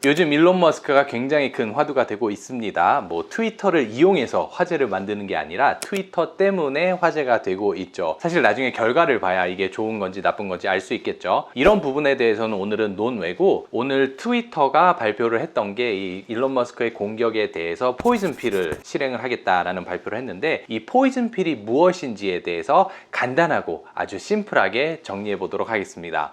요즘 일론 머스크가 굉장히 큰 화두가 되고 있습니다. 뭐 트위터를 이용해서 화제를 만드는 게 아니라 트위터 때문에 화제가 되고 있죠. 사실 나중에 결과를 봐야 이게 좋은 건지 나쁜 건지 알 수 있겠죠. 이런 부분에 대해서는 오늘은 논외고, 오늘 트위터가 발표를 했던 게 이 일론 머스크의 공격에 대해서 포이즌 필을 실행을 하겠다라는 발표를 했는데, 이 포이즌 필이 무엇인지에 대해서 간단하고 아주 심플하게 정리해 보도록 하겠습니다.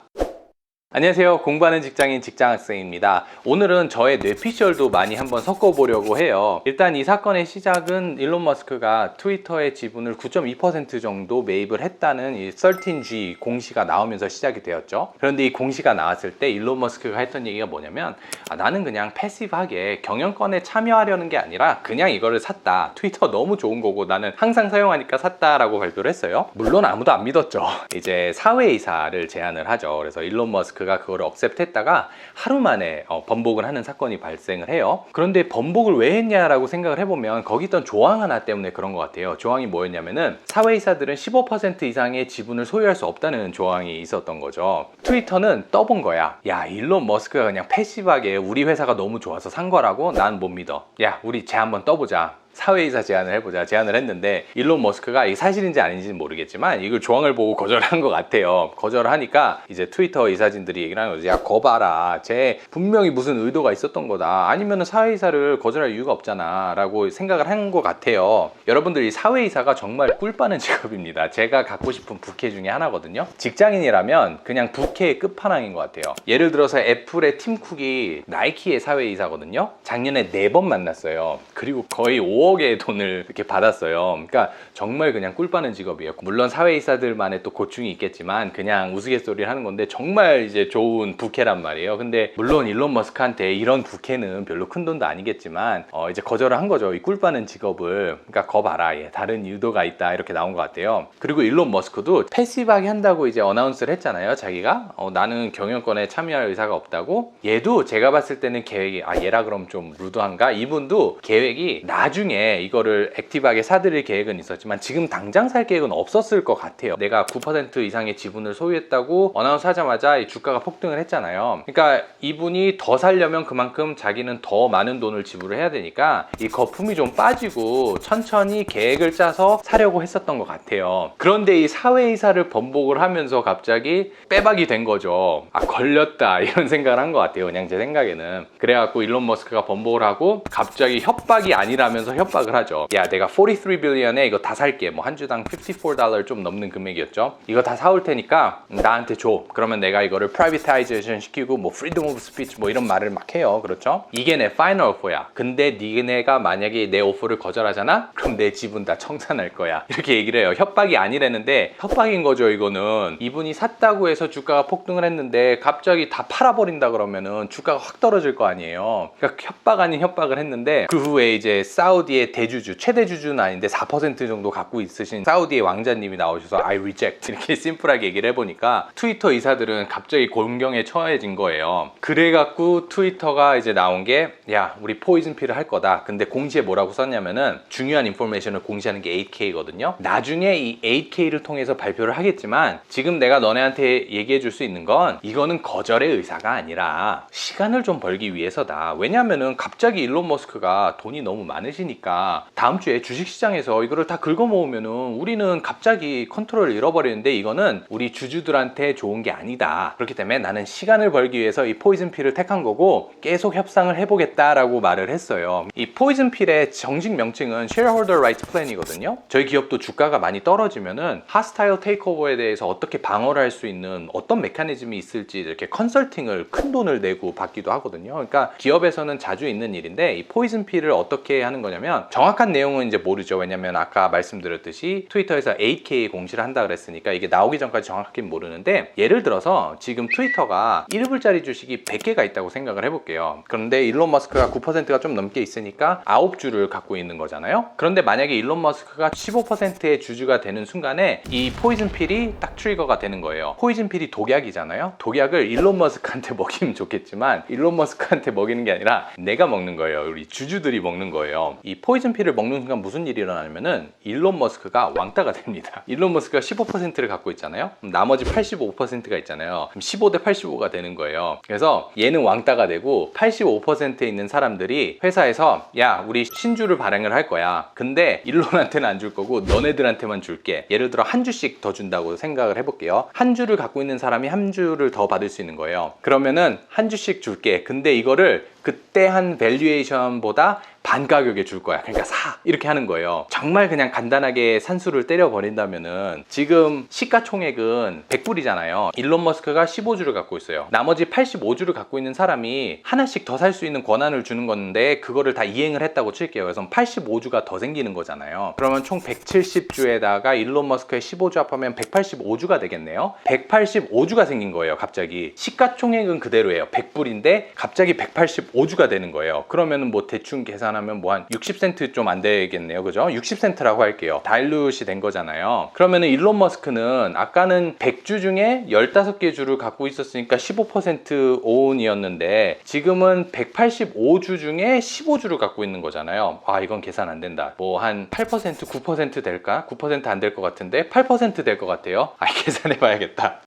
안녕하세요. 공부하는 직장인 직장학생입니다. 오늘은 저의 뇌피셜도 많이 한번 섞어보려고 해요. 일단 이 사건의 시작은 일론 머스크가 트위터의 지분을 9.2% 정도 매입을 했다는 이 13G 공시가 나오면서 시작이 되었죠. 그런데 이 공시가 나왔을 때 일론 머스크가 했던 얘기가 뭐냐면, 나는 그냥 패시브하게 경영권에 참여하려는 게 아니라 그냥 이거를 샀다. 트위터 너무 좋은 거고 나는 항상 사용하니까 샀다라고 발표를 했어요. 물론 아무도 안 믿었죠. 이제 사회이사를 제안을 하죠. 그래서 일론 머스크가 그거를 억셉트했다가 하루 만에 번복을 하는 사건이 발생을 해요. 그런데 번복을 왜 했냐라고 생각을 해보면 거기 있던 조항 하나 때문에 그런 것 같아요. 조항이 뭐였냐면은 사회이사들은 15% 이상의 지분을 소유할 수 없다는 조항이 있었던 거죠. 트위터는 떠본 거야. 야, 일론 머스크가 그냥 패시브하게 우리 회사가 너무 좋아서 산 거라고? 난 못 믿어. 야, 우리 쟤 한번 떠보자. 사회이사 제안을 해보자. 제안을 했는데 일론 머스크가 이게 사실인지 아닌지는 모르겠지만 이걸 조항을 보고 거절한 것 같아요. 거절을 하니까 이제 트위터 이사진들이 얘기를 하는 거죠. 야, 거 봐라. 쟤 분명히 무슨 의도가 있었던 거다. 아니면 사회이사를 거절할 이유가 없잖아 라고 생각을 한 것 같아요. 여러분들, 이 사회이사가 정말 꿀 빠는 직업입니다. 제가 갖고 싶은 부캐 중에 하나거든요. 직장인이라면 그냥 부캐의 끝판왕인 것 같아요. 예를 들어서 애플의 팀 쿡이 나이키의 사회이사거든요. 작년에 4번 만났어요. 그리고 거의 5억의 돈을 이렇게 받았어요. 그러니까 정말 그냥 꿀 빠는 직업이에요. 물론 사회이사들만의 또 고충이 있겠지만 그냥 우스갯소리를 하는 건데 정말 이제 좋은 부캐란 말이에요. 근데 물론 일론 머스크한테 이런 부캐는 별로 큰 돈도 아니겠지만 이제 거절을 한 거죠. 이 꿀 빠는 직업을. 그러니까 거 봐라. 다른 의도가 있다. 이렇게 나온 것 같아요. 그리고 일론 머스크도 패시브하게 한다고 이제 어나운스를 했잖아요. 자기가 나는 경영권에 참여할 의사가 없다고. 얘도 제가 봤을 때는 계획이 얘라 그럼 좀 루드한가? 이분도 계획이 나중에 이거를 액티브하게 사들일 계획은 있었지만 지금 당장 살 계획은 없었을 것 같아요. 내가 9% 이상의 지분을 소유했다고 어나운스 하자마자 이 주가가 폭등을 했잖아요. 그러니까 이분이 더 살려면 그만큼 자기는 더 많은 돈을 지불을 해야 되니까 이 거품이 좀 빠지고 천천히 계획을 짜서 사려고 했었던 것 같아요. 그런데 이 사회이사를 번복을 하면서 갑자기 빼박이 된 거죠. 걸렸다 이런 생각을 한 것 같아요. 그냥 제 생각에는. 그래갖고 일론 머스크가 번복을 하고 갑자기 협박이 아니라면서 협박을 하죠. 야, 내가 43 빌리언에 이거 다 살게. 뭐 한 주당 $54 좀 넘는 금액이었죠. 이거 다 사올 테니까 나한테 줘. 그러면 내가 이거를 프라이빗타이제이션 시키고 뭐 프리덤 오브 스피치 뭐 이런 말을 막 해요. 그렇죠? 이게 내 파이널 오퍼야. 근데 니네가 만약에 내 오퍼를 거절하잖아? 그럼 내 지분 다 청산할 거야. 이렇게 얘기를 해요. 협박이 아니라는데 협박인 거죠. 이거는 이분이 샀다고 해서 주가가 폭등을 했는데 갑자기 다 팔아버린다 그러면은 주가가 확 떨어질 거 아니에요. 그러니까 협박 아닌 협박을 했는데 그 후에 이제 사우디의 대주주, 최대 주주는 아닌데 4% 정도 갖고 있으신 사우디의 왕자님이 나오셔서 I reject 이렇게 심플하게 얘기를 해보니까 트위터 이사들은 갑자기 곤경에 처해진 거예요. 그래갖고 트위터가 이제 나온 게, 야, 우리 포이즌 필을 할 거다. 근데 공시에 뭐라고 썼냐면은 중요한 인포메이션을 공시하는 게 8K거든요. 나중에 이 8K를 통해서 발표를 하겠지만 지금 내가 너네한테 얘기해 줄 수 있는 건 이거는 거절의 의사가 아니라 시간을 좀 벌기 위해서다. 왜냐면은 갑자기 일론 머스크가 돈이 너무 많으시니까 다음 주에 주식시장에서 이거를 다 긁어모으면은 우리는 갑자기 컨트롤을 잃어버리는데 이거는 우리 주주들한테 좋은 게 아니다. 그렇기 때문에 나는 시간을 벌기 위해서 이 포이즌 필을 택한 거고 계속 협상을 해보겠다라고 말을 했어요. 이 포이즌 필의 정식 명칭은 Shareholder Rights Plan이거든요. 저희 기업도 주가가 많이 떨어지면은 Hostile Takeover에 대해서 어떻게 방어를 할 수 있는 어떤 메커니즘이 있을지 이렇게 컨설팅을 큰 돈을 내고 받기도 하거든요. 그러니까 기업에서는 자주 있는 일인데 이 포이즌 필을 어떻게 하는 거냐면, 정확한 내용은 이제 모르죠. 왜냐면 아까 말씀드렸듯이 트위터에서 8K 공시를 한다 그랬으니까 이게 나오기 전까지 정확히 모르는데, 예를 들어서 지금 트위터가 1불짜리 주식이 100개가 있다고 생각을 해볼게요. 그런데 일론 머스크가 9%가 좀 넘게 있으니까 9주를 갖고 있는 거잖아요. 그런데 만약에 일론 머스크가 15%의 주주가 되는 순간에 이 포이즌 필이 딱 트리거가 되는 거예요. 포이즌 필이 독약이잖아요. 독약을 일론 머스크한테 먹이면 좋겠지만 일론 머스크한테 먹이는 게 아니라 내가 먹는 거예요. 우리 주주들이 먹는 거예요. 이 이 포이즌 필을 먹는 순간 무슨 일이 일어나냐면은 일론 머스크가 왕따가 됩니다. 일론 머스크가 15%를 갖고 있잖아요. 그럼 나머지 85%가 있잖아요. 그럼 15대 85가 되는 거예요. 그래서 얘는 왕따가 되고 85%에 있는 사람들이 회사에서 야, 우리 신주를 발행을 할 거야. 근데 일론한테는 안 줄 거고 너네들한테만 줄게. 예를 들어 한 주씩 더 준다고 생각을 해볼게요. 한 주를 갖고 있는 사람이 한 주를 더 받을 수 있는 거예요. 그러면은 한 주씩 줄게. 근데 이거를 그때 한 밸류에이션보다 반 가격에 줄 거야. 그러니까 사. 이렇게 하는 거예요. 정말 그냥 간단하게 산수를 때려버린다면은 지금 시가총액은 100불이잖아요. 일론 머스크가 15주를 갖고 있어요. 나머지 85주를 갖고 있는 사람이 하나씩 더 살 수 있는 권한을 주는 건데 그거를 다 이행을 했다고 칠게요. 그래서 85주가 더 생기는 거잖아요. 그러면 총 170주에다가 일론 머스크의 15주 합하면 185주가 되겠네요. 185주가 생긴 거예요. 갑자기. 시가총액은 그대로예요. 100불인데 갑자기 185주가 되는 거예요. 그러면은 뭐 대충 계산하면 뭐 한 60센트 좀 안 되겠네요. 그죠? 60센트라고 할게요. 다일룻이 된 거잖아요. 그러면은 일론 머스크는 아까는 100주 중에 15개 주를 갖고 있었으니까 15% 오운이었는데 지금은 185주 중에 15주를 갖고 있는 거잖아요. 아, 이건 계산 안 된다. 뭐 한 8%, 9% 될까? 9% 안 될 것 같은데 8% 될 것 같아요. 아, 계산해 봐야겠다.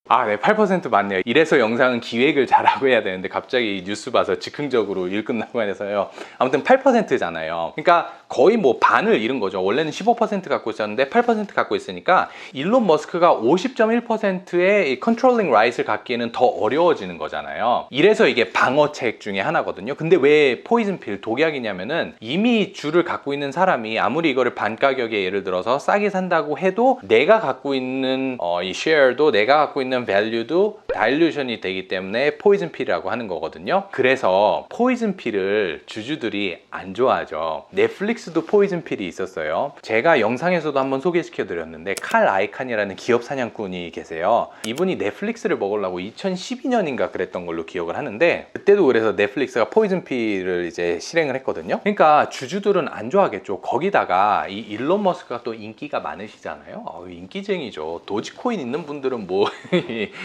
아, 네, 8% 맞네요. 이래서 영상은 기획을 잘하고 해야 되는데 갑자기 뉴스 봐서 즉흥적으로 일 끝나고 해서요. 아무튼 8%잖아요. 그러니까 거의 뭐 반을 잃은 거죠. 원래는 15% 갖고 있었는데 8% 갖고 있으니까 일론 머스크가 50.1%의 이 컨트롤링 라이트를 갖기에는 더 어려워지는 거잖아요. 이래서 이게 방어책 중에 하나거든요. 근데 왜 포이즌 필, 독약이냐면은 이미 주를 갖고 있는 사람이 아무리 이거를 반 가격에 예를 들어서 싸게 산다고 해도 내가 갖고 있는 이 쉐어도 내가 갖고 있는 밸류도 다일루션이 되기 때문에 포이즌 필이라고 하는 거거든요. 그래서 포이즌 필을 주주들이 안 좋아하죠. 넷플릭스도 포이즌 필이 있었어요. 제가 영상에서도 한번 소개시켜 드렸는데 칼 아이칸이라는 기업 사냥꾼이 계세요. 이분이 넷플릭스를 먹으려고 2012년인가 그랬던 걸로 기억을 하는데 그때도 그래서 넷플릭스가 포이즌 필을 이제 실행을 했거든요. 그러니까 주주들은 안 좋아하겠죠. 거기다가 이 일론 머스크가 또 인기가 많으시잖아요. 인기쟁이죠. 도지코인 있는 분들은 뭐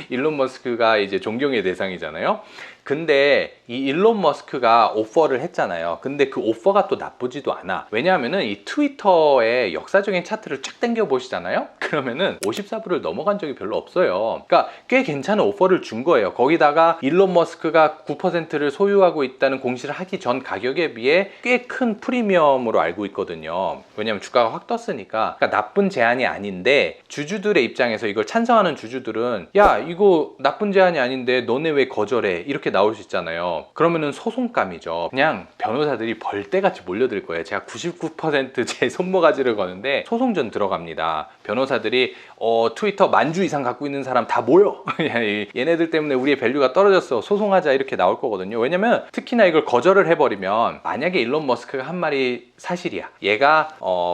일론 머스크가 이제 존경의 대상이잖아요. 근데 이 일론 머스크가 오퍼를 했잖아요. 근데 그 오퍼가 또 나쁘지도 않아. 왜냐하면은 이 트위터의 역사적인 차트를 쫙 당겨 보시잖아요. 그러면은 54불을 넘어간 적이 별로 없어요. 그러니까 꽤 괜찮은 오퍼를 준 거예요. 거기다가 일론 머스크가 9%를 소유하고 있다는 공시를 하기 전 가격에 비해 꽤 큰 프리미엄으로 알고 있거든요. 왜냐하면 주가가 확 떴으니까. 그러니까 나쁜 제안이 아닌데 주주들의 입장에서 이걸 찬성하는 주주들은 야, 이거 나쁜 제안이 아닌데 너네 왜 거절해? 이렇게 나올 수 있잖아요. 그러면은 소송감이죠. 그냥 변호사들이 벌떼같이 몰려들 거예요. 제가 99% 제 손모가지를 거는데 소송전 들어갑니다. 변호사들이 트위터 10,000주 이상 갖고 있는 사람 다 모여. 얘네들 때문에 우리의 밸류가 떨어졌어. 소송하자 이렇게 나올 거거든요. 왜냐면 특히나 이걸 거절을 해버리면 만약에 일론 머스크가 한 말이 사실이야. 얘가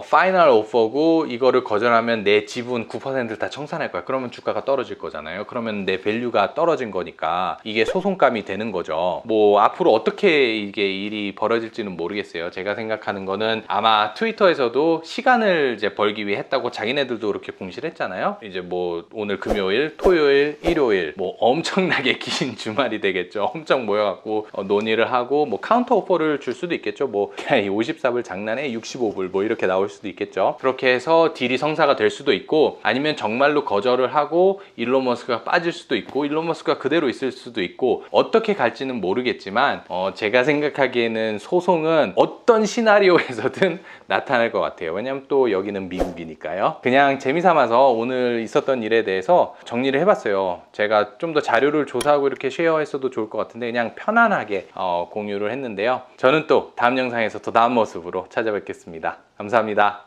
파이널 오퍼고 이거를 거절하면 내 지분 9%를 다 청산할 거야. 그러면 주가가 떨어질 거잖아요. 그러면 내 밸류가 떨어진 거니까 이게 소송감이 되는 거죠. 뭐 앞으로 어떻게 이게 일이 벌어질지는 모르겠어요. 제가 생각하는 거는 아마 트위터에서도 시간을 이제 벌기 위해 했다고 자기네들도 그렇게 공시를 했잖아요. 이제 뭐 오늘 금요일, 토요일, 일요일 뭐 엄청나게 긴 주말이 되겠죠. 엄청 모여갖고 논의를 하고 뭐 카운터 오퍼를 줄 수도 있겠죠. 뭐 54불 장난에 65불 뭐 이렇게 나올 수도 있겠죠. 그렇게 해서 딜이 성사가 될 수도 있고 아니면 정말로 거절을 하고 일론 머스크가 빠질 수도 있고 일론 머스크가 그대로 있을 수도 있고 어떻게 갈지는 모르겠지만 제가 생각하기에는 소송은 어떤 시나리오에서든 나타날 것 같아요. 왜냐면 또 여기는 미국이니까요. 그냥 재미삼아서 오늘 있었던 일에 대해서 정리를 해봤어요. 제가 좀 더 자료를 조사하고 이렇게 쉐어했어도 좋을 것 같은데 그냥 편안하게 공유를 했는데요. 저는 또 다음 영상에서 더 나은 모습으로 찾아뵙겠습니다. 감사합니다.